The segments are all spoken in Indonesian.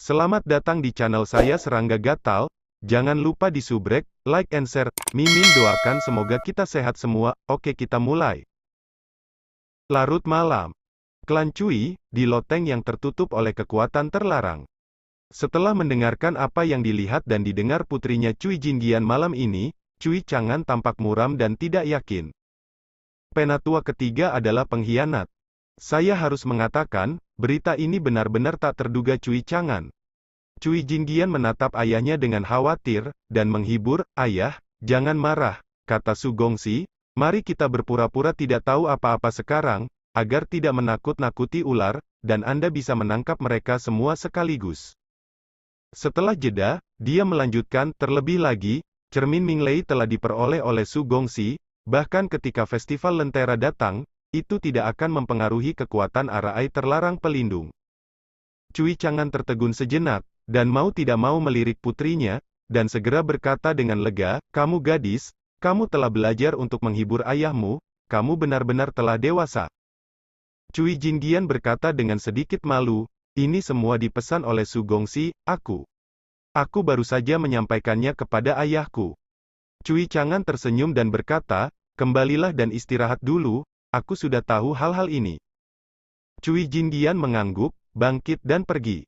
Selamat datang di channel saya Serangga Gatal. Jangan lupa di subrek, like and share. Mimin doakan semoga kita sehat semua. Oke, kita mulai. Larut malam. Klan Cui, di loteng yang tertutup oleh kekuatan terlarang. Setelah mendengarkan apa yang dilihat dan didengar putrinya Cui Jingyan malam ini, Cui Chang'an tampak muram dan tidak yakin. Penatua ketiga adalah pengkhianat. Saya harus mengatakan, berita ini benar-benar tak terduga. Cui Chang'an. Cui Jingyan menatap ayahnya dengan khawatir, dan menghibur. Ayah, jangan marah, kata Su Gongxi. Mari kita berpura-pura tidak tahu apa-apa sekarang, agar tidak menakut-nakuti ular, dan Anda bisa menangkap mereka semua sekaligus. Setelah jeda, dia melanjutkan, terlebih lagi, cermin Minglei telah diperoleh oleh Su Gongxi, bahkan ketika festival Lentera datang, itu tidak akan mempengaruhi kekuatan Arai terlarang pelindung. Cui Chang'an tertegun sejenak, dan mau tidak mau melirik putrinya, dan segera berkata dengan lega, kamu gadis, kamu telah belajar untuk menghibur ayahmu, kamu benar-benar telah dewasa. Cui Jingyan berkata dengan sedikit malu, ini semua dipesan oleh Su Gongxi, aku baru saja menyampaikannya kepada ayahku. Cui Chang'an tersenyum dan berkata, kembalilah dan istirahat dulu, aku sudah tahu hal-hal ini. Cui Jingyan mengangguk, bangkit dan pergi.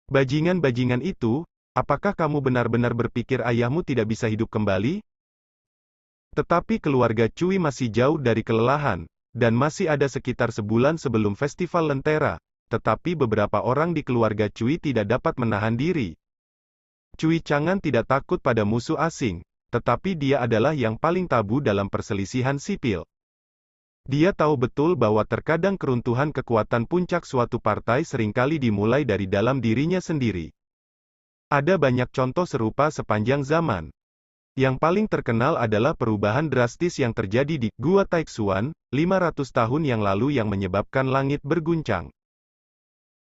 Bajingan-bajingan itu, apakah kamu benar-benar berpikir ayahmu tidak bisa hidup kembali? Tetapi keluarga Cui masih jauh dari kelelahan, dan masih ada sekitar sebulan sebelum festival Lentera, tetapi beberapa orang di keluarga Cui tidak dapat menahan diri. Cui Chang'an tidak takut pada musuh asing, tetapi dia adalah yang paling tabu dalam perselisihan sipil. Dia tahu betul bahwa terkadang keruntuhan kekuatan puncak suatu partai seringkali dimulai dari dalam dirinya sendiri. Ada banyak contoh serupa sepanjang zaman. Yang paling terkenal adalah perubahan drastis yang terjadi di Gua Taixuan, 500 tahun yang lalu yang menyebabkan langit berguncang.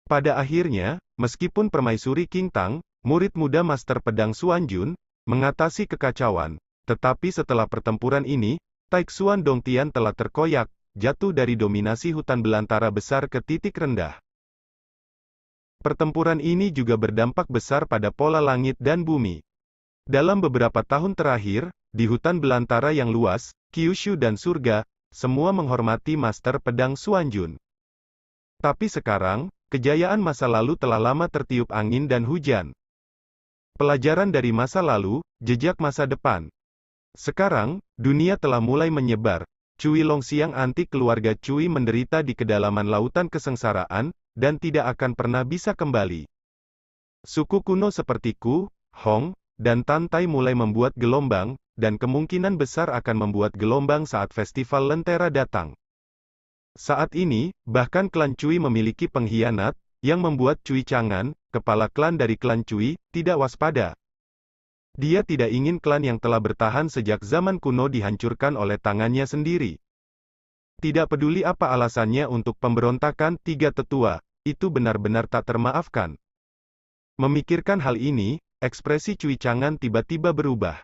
Pada akhirnya, meskipun Permaisuri King Tang, murid muda Master Pedang Xuanjun, mengatasi kekacauan, tetapi setelah pertempuran ini, Taixuan Dongtian telah terkoyak, jatuh dari dominasi hutan belantara besar ke titik rendah. Pertempuran ini juga berdampak besar pada pola langit dan bumi. Dalam beberapa tahun terakhir, di hutan belantara yang luas, Kyushu dan surga, semua menghormati Master Pedang Xuanjun. Tapi sekarang, kejayaan masa lalu telah lama tertiup angin dan hujan. Pelajaran dari masa lalu, jejak masa depan. Sekarang, dunia telah mulai menyebar. Cui Longxiang anti keluarga Cui menderita di kedalaman lautan kesengsaraan, dan tidak akan pernah bisa kembali. Suku kuno seperti Ku, Hong, dan Tantai mulai membuat gelombang, dan kemungkinan besar akan membuat gelombang saat festival Lentera datang. Saat ini, bahkan klan Cui memiliki pengkhianat, yang membuat Cui Chang'an, kepala klan dari klan Cui, tidak waspada. Dia tidak ingin klan yang telah bertahan sejak zaman kuno dihancurkan oleh tangannya sendiri. Tidak peduli apa alasannya untuk pemberontakan tiga tetua, itu benar-benar tak termaafkan. Memikirkan hal ini, ekspresi Cui Chang'an tiba-tiba berubah.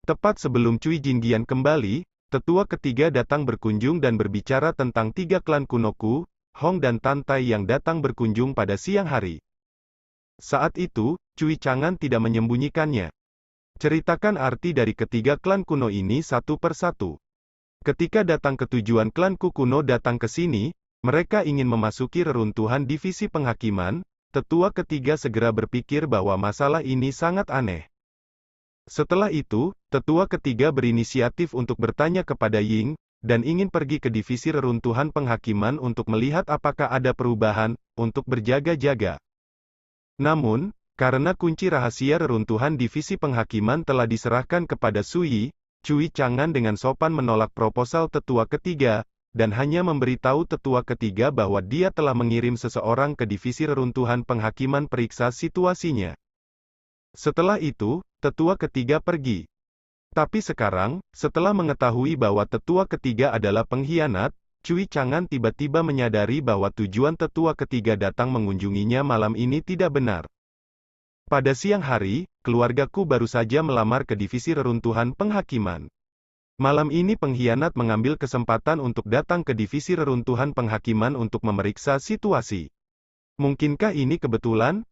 Tepat sebelum Cui Jingyan kembali, tetua ketiga datang berkunjung dan berbicara tentang tiga klan kuno Ku, Hong dan Tantai yang datang berkunjung pada siang hari. Saat itu, Cui Chang'an tidak menyembunyikannya. Ceritakan arti dari ketiga klan kuno ini satu per satu. Ketika datang ke tujuan klan Ku kuno datang ke sini, mereka ingin memasuki reruntuhan divisi penghakiman. Tetua ketiga segera berpikir bahwa masalah ini sangat aneh. Setelah itu, tetua ketiga berinisiatif untuk bertanya kepada Ying, dan ingin pergi ke divisi reruntuhan penghakiman untuk melihat apakah ada perubahan, untuk berjaga-jaga. Namun, karena kunci rahasia reruntuhan divisi penghakiman telah diserahkan kepada Su Yi, Cui Chang'an dengan sopan menolak proposal tetua ketiga, dan hanya memberitahu tetua ketiga bahwa dia telah mengirim seseorang ke divisi reruntuhan penghakiman periksa situasinya. Setelah itu, tetua ketiga pergi. Tapi sekarang, setelah mengetahui bahwa tetua ketiga adalah pengkhianat, Cui Chang'an tiba-tiba menyadari bahwa tujuan tetua ketiga datang mengunjunginya malam ini tidak benar. Pada siang hari, keluargaku baru saja melamar ke divisi reruntuhan penghakiman. Malam ini pengkhianat mengambil kesempatan untuk datang ke divisi reruntuhan penghakiman untuk memeriksa situasi. Mungkinkah ini kebetulan?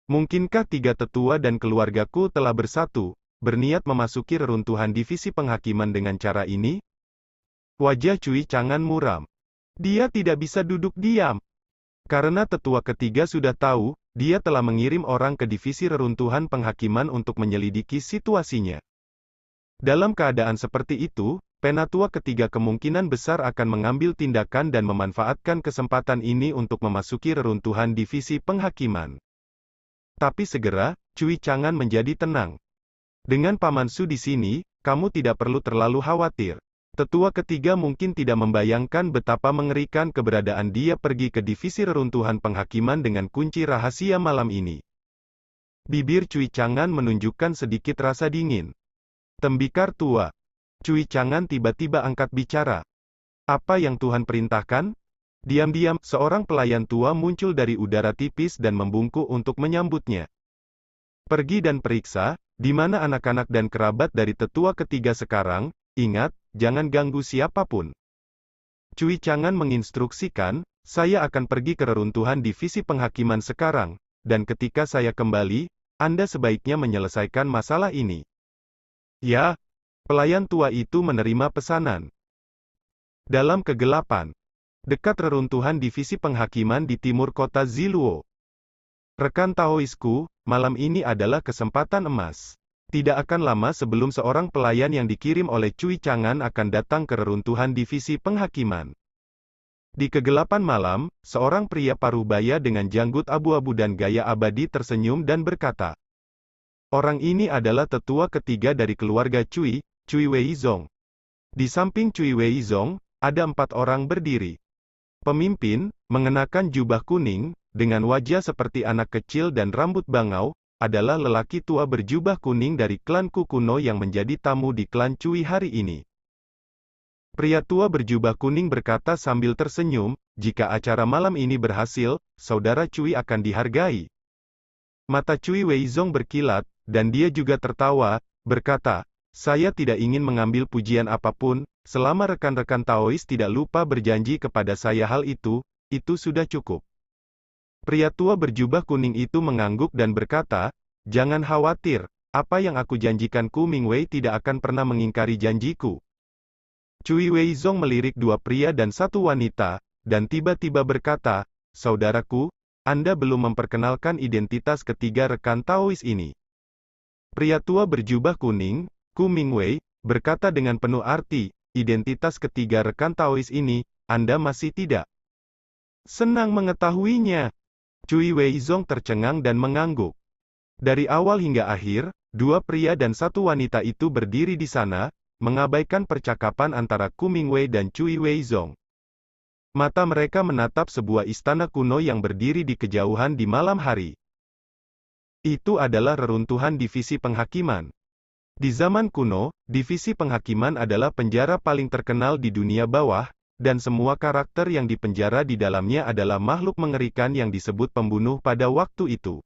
Mungkinkah tiga tetua dan keluargaku telah bersatu, berniat memasuki reruntuhan divisi penghakiman dengan cara ini? Wajah Cui Chang'an muram. Dia tidak bisa duduk diam. Karena tetua ketiga sudah tahu, dia telah mengirim orang ke divisi reruntuhan penghakiman untuk menyelidiki situasinya. Dalam keadaan seperti itu, penatua ketiga kemungkinan besar akan mengambil tindakan dan memanfaatkan kesempatan ini untuk memasuki reruntuhan divisi penghakiman. Tapi segera, Cui Chang'an menjadi tenang. Dengan Paman Su di sini, kamu tidak perlu terlalu khawatir. Tetua ketiga mungkin tidak membayangkan betapa mengerikan keberadaan dia pergi ke divisi reruntuhan penghakiman dengan kunci rahasia malam ini. Bibir Cui Chang'an menunjukkan sedikit rasa dingin. Tembikar tua. Cui Chang'an tiba-tiba angkat bicara. Apa yang Tuhan perintahkan? Diam-diam, seorang pelayan tua muncul dari udara tipis dan membungkuk untuk menyambutnya. Pergi dan periksa, di mana anak-anak dan kerabat dari tetua ketiga sekarang. Ingat, jangan ganggu siapapun. Cui Chang'an menginstruksikan, saya akan pergi ke reruntuhan divisi penghakiman sekarang, dan ketika saya kembali, Anda sebaiknya menyelesaikan masalah ini. Ya, pelayan tua itu menerima pesanan. Dalam kegelapan, dekat reruntuhan divisi penghakiman di timur kota Ziluo. Rekan Taoisku, malam ini adalah kesempatan emas. Tidak akan lama sebelum seorang pelayan yang dikirim oleh Cui Chang'an akan datang ke reruntuhan divisi penghakiman. Di kegelapan malam, seorang pria parubaya dengan janggut abu-abu dan gaya abadi tersenyum dan berkata, orang ini adalah tetua ketiga dari keluarga Cui, Cui Weizong. Di samping Cui Weizong, ada 4 orang berdiri. Pemimpin, mengenakan jubah kuning, dengan wajah seperti anak kecil dan rambut bangau, adalah lelaki tua berjubah kuning dari klan Ku kuno yang menjadi tamu di klan Cui hari ini. Pria tua berjubah kuning berkata sambil tersenyum, jika acara malam ini berhasil, saudara Cui akan dihargai. Mata Cui Weizong berkilat, dan dia juga tertawa, berkata, saya tidak ingin mengambil pujian apapun, selama rekan-rekan Taois tidak lupa berjanji kepada saya hal itu sudah cukup. Pria tua berjubah kuning itu mengangguk dan berkata, jangan khawatir, apa yang aku janjikan Ku Mingwei tidak akan pernah mengingkari janjiku. Cui Weizong melirik 2 pria dan 1 wanita, dan tiba-tiba berkata, saudaraku, Anda belum memperkenalkan identitas ketiga rekan Taois ini. Pria tua berjubah kuning, Ku Mingwei, berkata dengan penuh arti, identitas ketiga rekan Taois ini, Anda masih tidak senang mengetahuinya. Cui Weizong tercengang dan mengangguk. Dari awal hingga akhir, 2 pria dan 1 wanita itu berdiri di sana, mengabaikan percakapan antara Ku Mingwei dan Cui Weizong. Mata mereka menatap sebuah istana kuno yang berdiri di kejauhan di malam hari. Itu adalah reruntuhan divisi penghakiman. Di zaman kuno, divisi penghakiman adalah penjara paling terkenal di dunia bawah, dan semua karakter yang dipenjara di dalamnya adalah makhluk mengerikan yang disebut pembunuh pada waktu itu.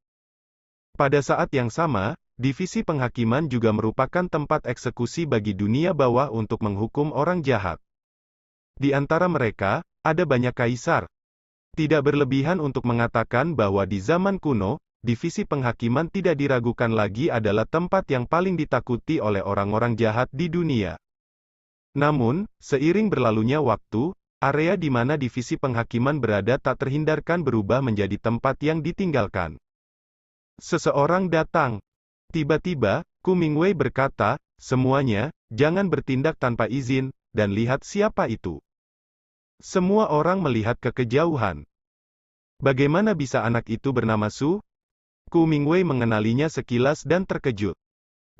Pada saat yang sama, divisi penghakiman juga merupakan tempat eksekusi bagi dunia bawah untuk menghukum orang jahat. Di antara mereka, ada banyak kaisar. Tidak berlebihan untuk mengatakan bahwa di zaman kuno, divisi penghakiman tidak diragukan lagi adalah tempat yang paling ditakuti oleh orang-orang jahat di dunia. Namun, seiring berlalunya waktu, area di mana divisi penghakiman berada tak terhindarkan berubah menjadi tempat yang ditinggalkan. Seseorang datang. Tiba-tiba, Ku Mingwei berkata, semuanya, jangan bertindak tanpa izin, dan lihat siapa itu. Semua orang melihat ke kejauhan. Bagaimana bisa anak itu bernama Su? Ku Mingwei mengenalinya sekilas dan terkejut.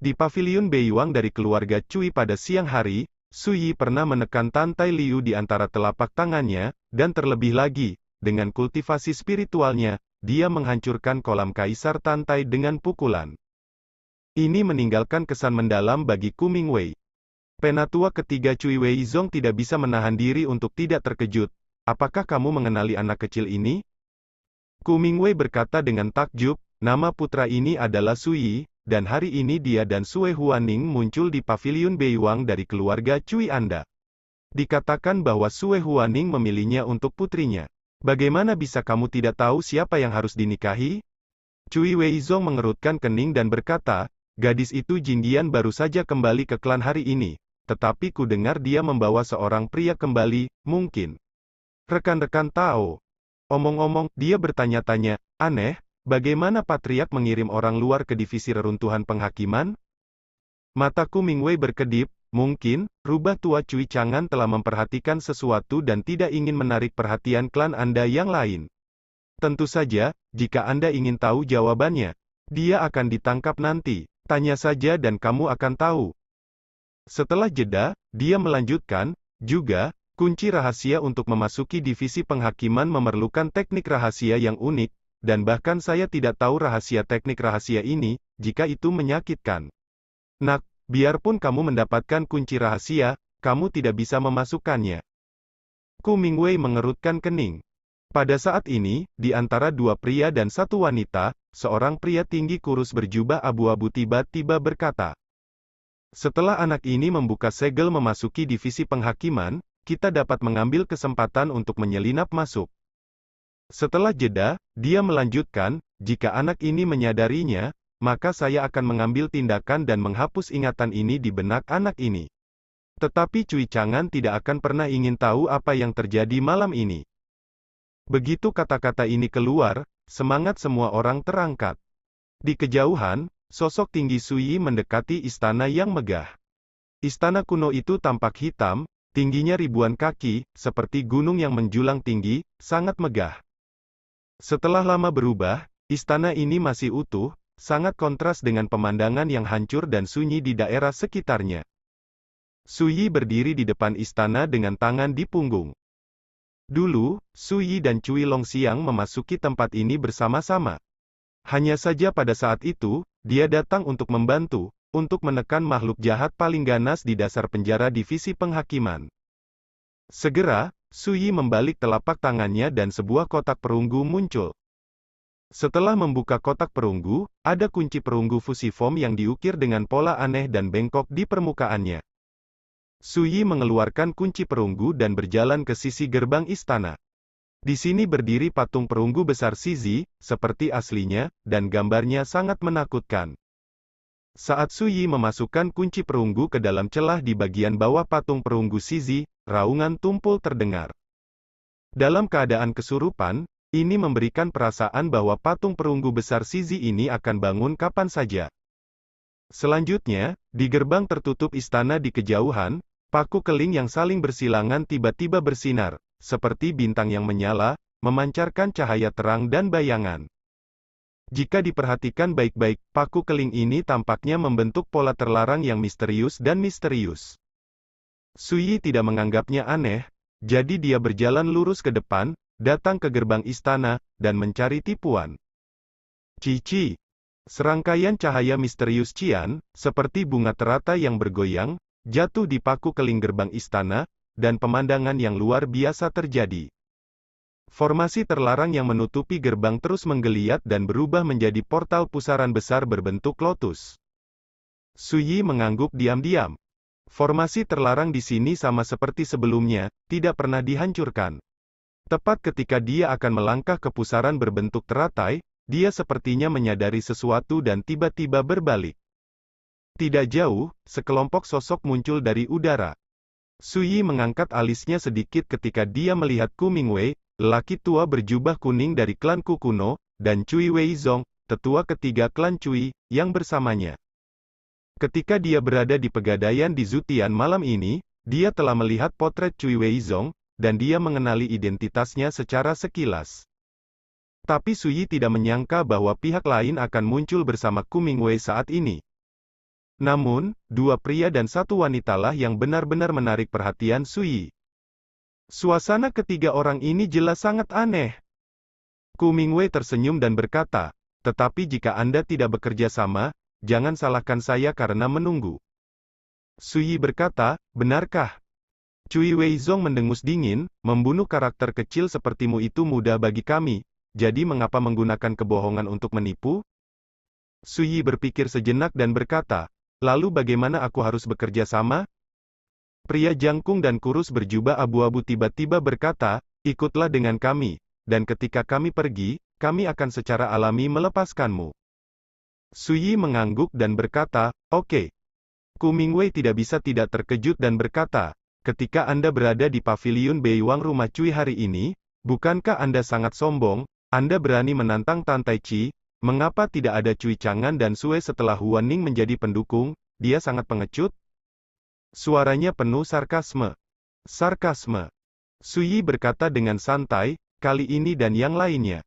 Di paviliun Beiyuang dari keluarga Cui pada siang hari, Su Yi pernah menekan Tantai Liu di antara telapak tangannya, dan terlebih lagi, dengan kultivasi spiritualnya, dia menghancurkan kolam Kaisar Tantai dengan pukulan. Ini meninggalkan kesan mendalam bagi Ku Mingwei. Penatua ketiga Cui Weizong tidak bisa menahan diri untuk tidak terkejut. Apakah kamu mengenali anak kecil ini? Ku Mingwei berkata dengan takjub, nama putra ini adalah Su Yi, dan hari ini dia dan Sue Huaning muncul di paviliun Beiyuang dari keluarga Cui Anda. Dikatakan bahwa Sue Huaning memilihnya untuk putrinya. Bagaimana bisa kamu tidak tahu siapa yang harus dinikahi? Cui Weizong mengerutkan kening dan berkata, gadis itu Jindian baru saja kembali ke klan hari ini, tetapi ku dengar dia membawa seorang pria kembali, mungkin. Rekan-rekan Tao. Omong-omong, dia bertanya-tanya, aneh, bagaimana Patriark mengirim orang luar ke divisi reruntuhan penghakiman? Mataku Mingwei berkedip, mungkin, rubah tua Cui Chang'an telah memperhatikan sesuatu dan tidak ingin menarik perhatian klan Anda yang lain. Tentu saja, jika Anda ingin tahu jawabannya, dia akan ditangkap nanti. Tanya saja dan kamu akan tahu. Setelah jeda, dia melanjutkan, juga, kunci rahasia untuk memasuki divisi penghakiman memerlukan teknik rahasia yang unik, dan bahkan saya tidak tahu rahasia teknik rahasia ini, jika itu menyakitkan. Nak, biarpun kamu mendapatkan kunci rahasia, kamu tidak bisa memasukkannya. Ku Mingwei mengerutkan kening. Pada saat ini, di antara dua pria dan satu wanita, seorang pria tinggi kurus berjubah abu-abu tiba-tiba berkata, setelah anak ini membuka segel memasuki divisi penghakiman, kita dapat mengambil kesempatan untuk menyelinap masuk. Setelah jeda, dia melanjutkan, jika anak ini menyadarinya, maka saya akan mengambil tindakan dan menghapus ingatan ini di benak anak ini. Tetapi Cui Chang'an tidak akan pernah ingin tahu apa yang terjadi malam ini. Begitu kata-kata ini keluar, semangat semua orang terangkat. Di kejauhan, sosok tinggi Sui mendekati istana yang megah. Istana kuno itu tampak hitam, tingginya ribuan kaki, seperti gunung yang menjulang tinggi, sangat megah. Setelah lama berubah, istana ini masih utuh, sangat kontras dengan pemandangan yang hancur dan sunyi di daerah sekitarnya. Sui berdiri di depan istana dengan tangan di punggung. Dulu, Sui dan Cui Longxiang memasuki tempat ini bersama-sama. Hanya saja pada saat itu, dia datang untuk membantu, untuk menekan makhluk jahat paling ganas di dasar penjara divisi penghakiman. Segera, Sui membalik telapak tangannya dan sebuah kotak perunggu muncul. Setelah membuka kotak perunggu, ada kunci perunggu fusiform yang diukir dengan pola aneh dan bengkok di permukaannya. Sui mengeluarkan kunci perunggu dan berjalan ke sisi gerbang istana. Di sini berdiri patung perunggu besar Sizi, seperti aslinya, dan gambarnya sangat menakutkan. Saat Sui memasukkan kunci perunggu ke dalam celah di bagian bawah patung perunggu Sizi, raungan tumpul terdengar. Dalam keadaan kesurupan, ini memberikan perasaan bahwa patung perunggu besar Sizi ini akan bangun kapan saja. Selanjutnya, di gerbang tertutup istana di kejauhan, paku keling yang saling bersilangan tiba-tiba bersinar, seperti bintang yang menyala, memancarkan cahaya terang dan bayangan. Jika diperhatikan baik-baik, paku keling ini tampaknya membentuk pola terlarang yang misterius dan misterius. Sui tidak menganggapnya aneh, jadi dia berjalan lurus ke depan, datang ke gerbang istana, dan mencari tipuan. Cici. Serangkaian cahaya misterius cian, seperti bunga teratai yang bergoyang, jatuh di paku keling gerbang istana, dan pemandangan yang luar biasa terjadi. Formasi terlarang yang menutupi gerbang terus menggeliat dan berubah menjadi portal pusaran besar berbentuk lotus. Sui mengangguk diam-diam. Formasi terlarang di sini sama seperti sebelumnya, tidak pernah dihancurkan. Tepat ketika dia akan melangkah ke pusaran berbentuk teratai, dia sepertinya menyadari sesuatu dan tiba-tiba berbalik. Tidak jauh, sekelompok sosok muncul dari udara. Sui mengangkat alisnya sedikit ketika dia melihat Ku Mingwei, lelaki tua berjubah kuning dari klan Ku kuno, dan Cui Weizong, tetua ketiga klan Cui, yang bersamanya. Ketika dia berada di pegadaian di Zutian malam ini, dia telah melihat potret Cui Weizong, dan dia mengenali identitasnya secara sekilas. Tapi Sui tidak menyangka bahwa pihak lain akan muncul bersama Ku Mingwei saat ini. Namun, dua pria dan satu wanitalah yang benar-benar menarik perhatian Sui. Suasana ketiga orang ini jelas sangat aneh. Ku Mingwei tersenyum dan berkata, tetapi jika Anda tidak bekerja sama, jangan salahkan saya karena menunggu. Sui berkata, benarkah? Cui Weizong mendengus dingin, membunuh karakter kecil sepertimu itu mudah bagi kami, jadi mengapa menggunakan kebohongan untuk menipu? Sui berpikir sejenak dan berkata, lalu bagaimana aku harus bekerja sama? Pria jangkung dan kurus berjubah abu-abu tiba-tiba berkata, ikutlah dengan kami, dan ketika kami pergi, kami akan secara alami melepaskanmu. Suyi mengangguk dan berkata, oke. Ku Mingwei tidak bisa tidak terkejut dan berkata, ketika Anda berada di paviliun Beiwang rumah Cui hari ini, bukankah Anda sangat sombong? Anda berani menantang Tan Tai Chi, mengapa tidak ada Cui Chang'an dan Sue setelah Huan Ning menjadi pendukung? Dia sangat pengecut. Suaranya penuh sarkasme. Sarkasme. Suyi berkata dengan santai, kali ini dan yang lainnya.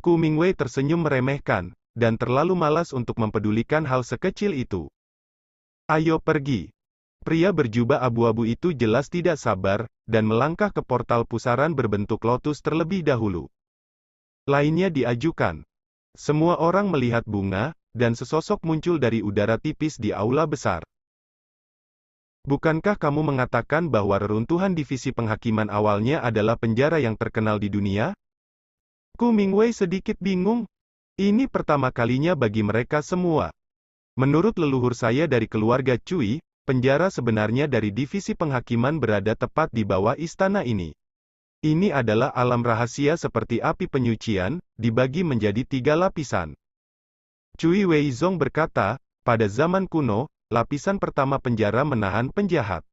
Ku Mingwei tersenyum meremehkan, dan terlalu malas untuk mempedulikan hal sekecil itu. Ayo pergi. Pria berjubah abu-abu itu jelas tidak sabar, dan melangkah ke portal pusaran berbentuk lotus terlebih dahulu. Lainnya diajukan. Semua orang melihat bunga, dan sesosok muncul dari udara tipis di aula besar. Bukankah kamu mengatakan bahwa reruntuhan divisi penghakiman awalnya adalah penjara yang terkenal di dunia? Ku Mingwei sedikit bingung. Ini pertama kalinya bagi mereka semua. Menurut leluhur saya dari keluarga Cui, penjara sebenarnya dari divisi penghakiman berada tepat di bawah istana ini. Ini adalah alam rahasia seperti api penyucian, dibagi menjadi 3 lapisan. Cui Weizong berkata, pada zaman kuno, lapisan pertama penjara menahan penjahat.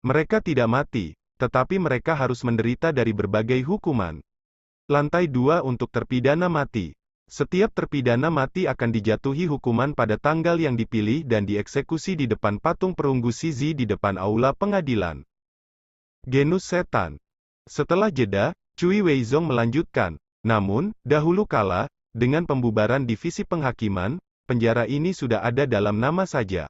Mereka tidak mati, tetapi mereka harus menderita dari berbagai hukuman. Lantai 2 untuk terpidana mati. Setiap terpidana mati akan dijatuhi hukuman pada tanggal yang dipilih dan dieksekusi di depan patung perunggu Shizi di depan aula pengadilan. Genus setan. Setelah jeda, Cui Weizong melanjutkan, namun, dahulu kala, dengan pembubaran divisi penghakiman, penjara ini sudah ada dalam nama saja.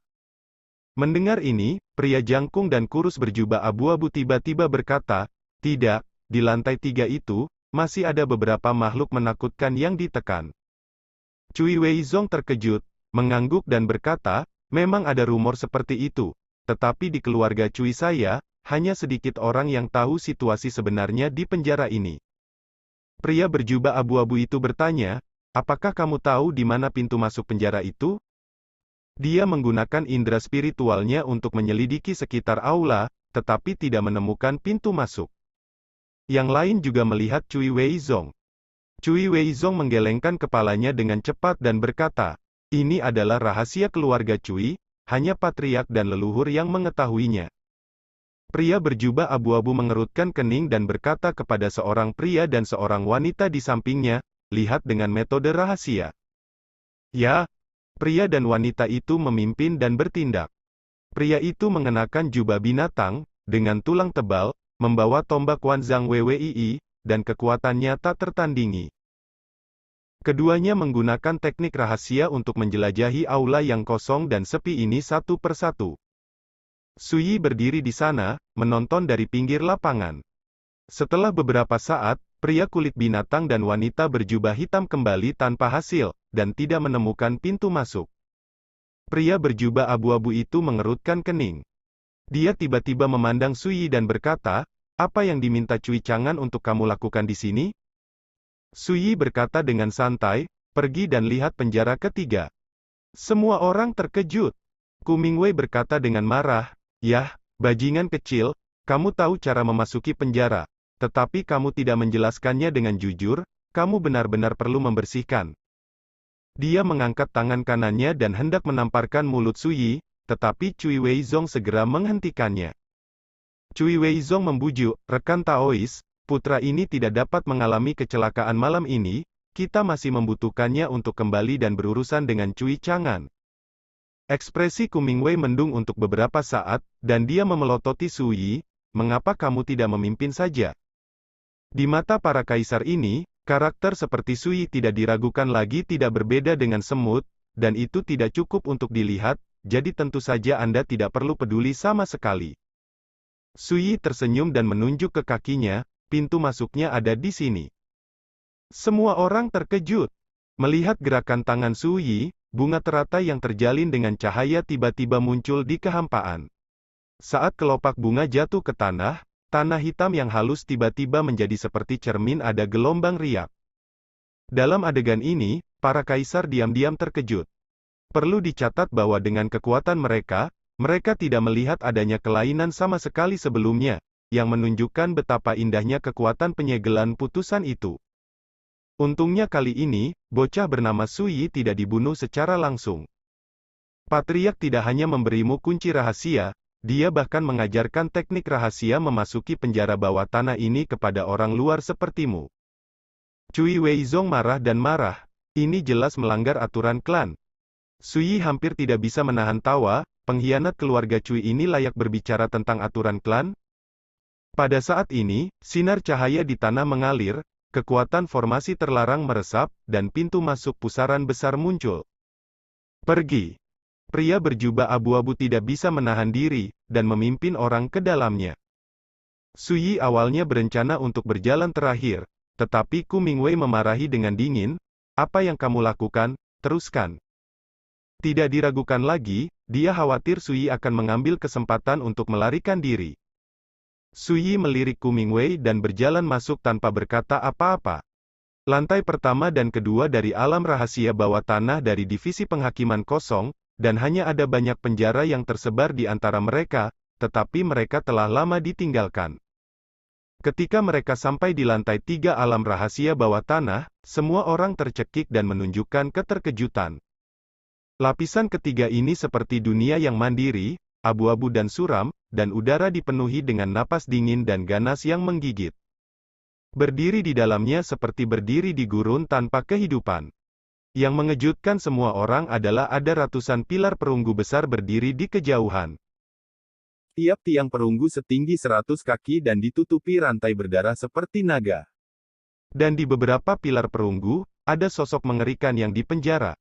Mendengar ini, pria jangkung dan kurus berjubah abu-abu tiba-tiba berkata, tidak, di lantai 3 itu, masih ada beberapa makhluk menakutkan yang ditekan. Cui Weizong terkejut, mengangguk dan berkata, memang ada rumor seperti itu, tetapi di keluarga Cui saya, hanya sedikit orang yang tahu situasi sebenarnya di penjara ini. Pria berjubah abu-abu itu bertanya, apakah kamu tahu di mana pintu masuk penjara itu? Dia menggunakan indera spiritualnya untuk menyelidiki sekitar aula, tetapi tidak menemukan pintu masuk. Yang lain juga melihat Cui Weizong. Cui Weizong menggelengkan kepalanya dengan cepat dan berkata, ini adalah rahasia keluarga Cui, hanya patriark dan leluhur yang mengetahuinya. Pria berjubah abu-abu mengerutkan kening dan berkata kepada seorang pria dan seorang wanita di sampingnya, lihat dengan metode rahasia. Ya, pria dan wanita itu memimpin dan bertindak. Pria itu mengenakan jubah binatang, dengan tulang tebal, membawa tombak Wanzang WWII, dan kekuatannya tak tertandingi. Keduanya menggunakan teknik rahasia untuk menjelajahi aula yang kosong dan sepi ini satu persatu. Suyi berdiri di sana, menonton dari pinggir lapangan. Setelah beberapa saat, pria kulit binatang dan wanita berjubah hitam kembali tanpa hasil, dan tidak menemukan pintu masuk. Pria berjubah abu-abu itu mengerutkan kening. Dia tiba-tiba memandang Suyi dan berkata, apa yang diminta Cui Chang'an untuk kamu lakukan di sini? Suyi berkata dengan santai, pergi dan lihat penjara ketiga. Semua orang terkejut. Ku Mingwei berkata dengan marah, yah, bajingan kecil, kamu tahu cara memasuki penjara, tetapi kamu tidak menjelaskannya dengan jujur, kamu benar-benar perlu membersihkan. Dia mengangkat tangan kanannya dan hendak menamparkan mulut Suyi, tetapi Cui Weizong segera menghentikannya. Cui Weizong membujuk, rekan Taois, putra ini tidak dapat mengalami kecelakaan malam ini, kita masih membutuhkannya untuk kembali dan berurusan dengan Cui Chang'an. Ekspresi Ku Mingwei mendung untuk beberapa saat, dan dia memelototi Suyi, mengapa kamu tidak memimpin saja? Di mata para kaisar ini, karakter seperti Suyi tidak diragukan lagi tidak berbeda dengan semut, dan itu tidak cukup untuk dilihat, jadi tentu saja Anda tidak perlu peduli sama sekali. Suyi tersenyum dan menunjuk ke kakinya, pintu masuknya ada di sini. Semua orang terkejut. Melihat gerakan tangan Suyi, bunga teratai yang terjalin dengan cahaya tiba-tiba muncul di kehampaan. Saat kelopak bunga jatuh ke tanah, tanah hitam yang halus tiba-tiba menjadi seperti cermin ada gelombang riak. Dalam adegan ini, para kaisar diam-diam terkejut. Perlu dicatat bahwa dengan kekuatan mereka tidak melihat adanya kelainan sama sekali sebelumnya, yang menunjukkan betapa indahnya kekuatan penyegelan putusan itu. Untungnya kali ini, bocah bernama Suyi tidak dibunuh secara langsung. Patriark tidak hanya memberimu kunci rahasia, dia bahkan mengajarkan teknik rahasia memasuki penjara bawah tanah ini kepada orang luar sepertimu. Cui Weizong marah dan marah. Ini jelas melanggar aturan klan. Suyi hampir tidak bisa menahan tawa, pengkhianat keluarga Cui ini layak berbicara tentang aturan klan? Pada saat ini, sinar cahaya di tanah mengalir, kekuatan formasi terlarang meresap, dan pintu masuk pusaran besar muncul. Pergi. Pria berjubah abu-abu tidak bisa menahan diri, dan memimpin orang ke dalamnya. Suyi awalnya berencana untuk berjalan terakhir, tetapi Ku Mingwei memarahi dengan dingin, "Apa yang kamu lakukan, teruskan." Tidak diragukan lagi, dia khawatir Suyi akan mengambil kesempatan untuk melarikan diri. Suyi melirik Ku Mingwei dan berjalan masuk tanpa berkata apa-apa. Lantai pertama dan kedua dari alam rahasia bawah tanah dari divisi penghakiman kosong, dan hanya ada banyak penjara yang tersebar di antara mereka, tetapi mereka telah lama ditinggalkan. Ketika mereka sampai di lantai 3 alam rahasia bawah tanah, semua orang tercekik dan menunjukkan keterkejutan. Lapisan ketiga ini seperti dunia yang mandiri, abu-abu dan suram, dan udara dipenuhi dengan napas dingin dan ganas yang menggigit. Berdiri di dalamnya seperti berdiri di gurun tanpa kehidupan. Yang mengejutkan semua orang adalah ada ratusan pilar perunggu besar berdiri di kejauhan. Tiap tiang perunggu setinggi 100 kaki dan ditutupi rantai berdarah seperti naga. Dan di beberapa pilar perunggu, ada sosok mengerikan yang dipenjara.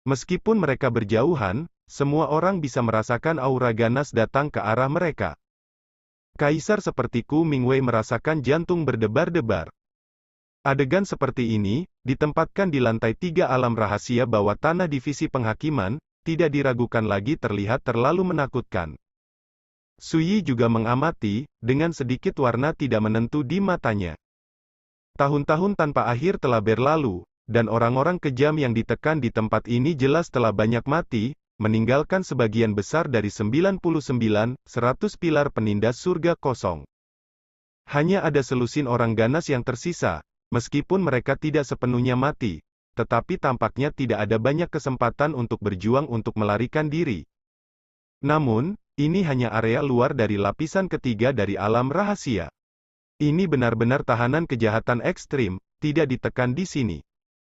Meskipun mereka berjauhan, semua orang bisa merasakan aura ganas datang ke arah mereka. Kaisar seperti Ku Mingwei merasakan jantung berdebar-debar. Adegan seperti ini, ditempatkan di lantai 3 alam rahasia bawah tanah divisi penghakiman, tidak diragukan lagi terlihat terlalu menakutkan. Suyi juga mengamati, dengan sedikit warna tidak menentu di matanya. Tahun-tahun tanpa akhir telah berlalu, dan orang-orang kejam yang ditekan di tempat ini jelas telah banyak mati, meninggalkan sebagian besar dari 99-100 pilar penindas surga kosong. Hanya ada selusin orang ganas yang tersisa. Meskipun mereka tidak sepenuhnya mati, tetapi tampaknya tidak ada banyak kesempatan untuk berjuang untuk melarikan diri. Namun, ini hanya area luar dari lapisan ketiga dari alam rahasia. Ini benar-benar tahanan kejahatan ekstrim, tidak ditekan di sini.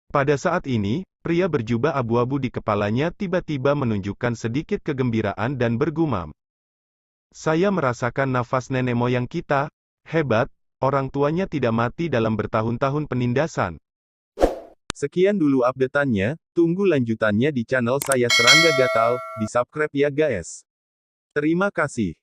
Pada saat ini, pria berjubah abu-abu di kepalanya tiba-tiba menunjukkan sedikit kegembiraan dan bergumam. "Saya merasakan nafas nenek moyang kita, hebat. Orang tuanya tidak mati dalam bertahun-tahun penindasan." Sekian dulu update-annya, tunggu lanjutannya di channel saya Serangga Gatal, di subscribe ya guys. Terima kasih.